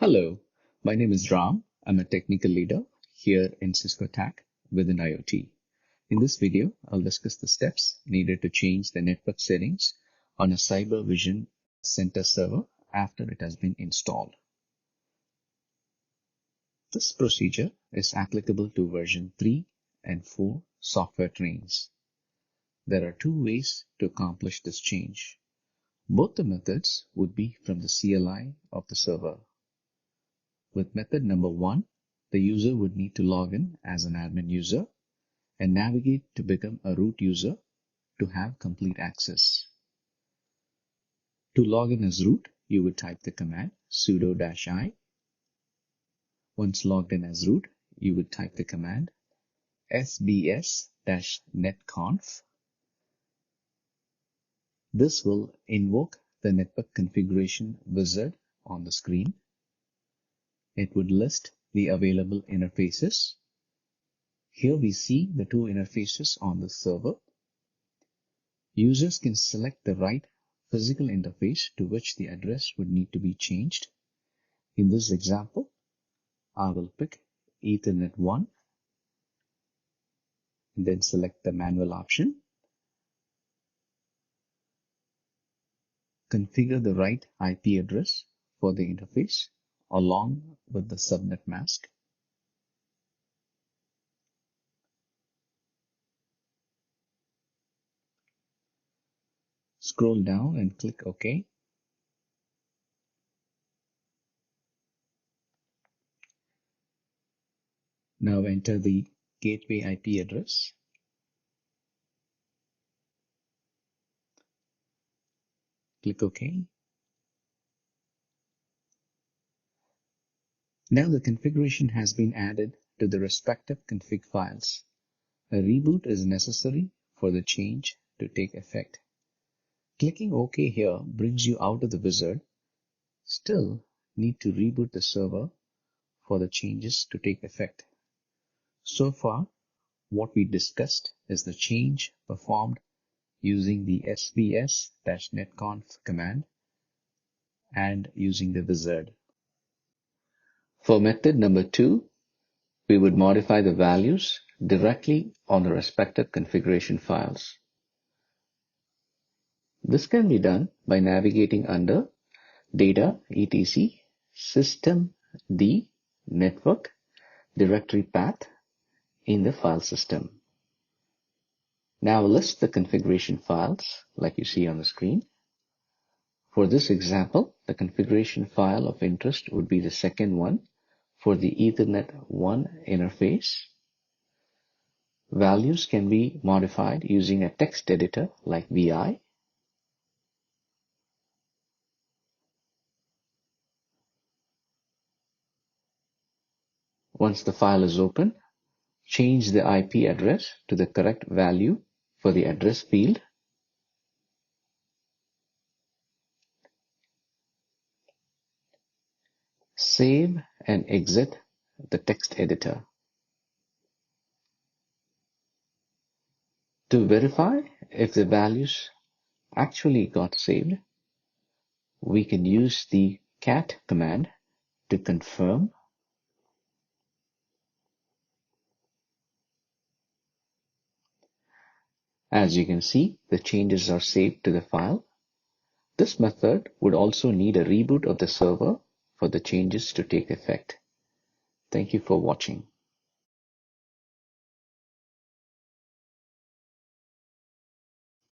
Hello, my name is Ram. I'm a technical leader here in Cisco TAC within IoT. In this video, I'll discuss the steps needed to change the network settings on a Cyber Vision Center server after it has been installed. This procedure is applicable to version 3 and 4 software trains. There are two ways to accomplish this change. Both the methods would be from the CLI of the server. With method number 1, the user would need to log in as an admin user and navigate to become a root user to have complete access. To log in as root, you would type the command sudo -i. Once logged in as root, you would type the command sbs-netconf. This will invoke the network configuration wizard on the screen. It would list the available interfaces. Here we see the two interfaces on the server. Users can select the right physical interface to which the address would need to be changed. In this example, I will pick Ethernet 1 and then select the manual option. Configure the right IP address for the interface along with the subnet mask. Scroll down and click OK. Now enter the gateway IP address. Click OK. Now the configuration has been added to the respective config files. A reboot is necessary for the change to take effect. Clicking OK here brings you out of the wizard. Still need to reboot the server for the changes to take effect. So far, what we discussed is the change performed using the sbs-netconf command and using the wizard. For method number 2, we would modify the values directly on the respective configuration files. This can be done by navigating under Data etc system D network directory path in the file system. Now list the configuration files like you see on the screen. For this example, the configuration file of interest would be the second one for the Ethernet 1 interface. Values can be modified using a text editor like VI. Once the file is open, change the IP address to the correct value for the address field. Save and exit the text editor. To verify if the values actually got saved, we can use the cat command to confirm. As you can see, the changes are saved to the file. This method would also need a reboot of the server for the changes to take effect. Thank you for watching.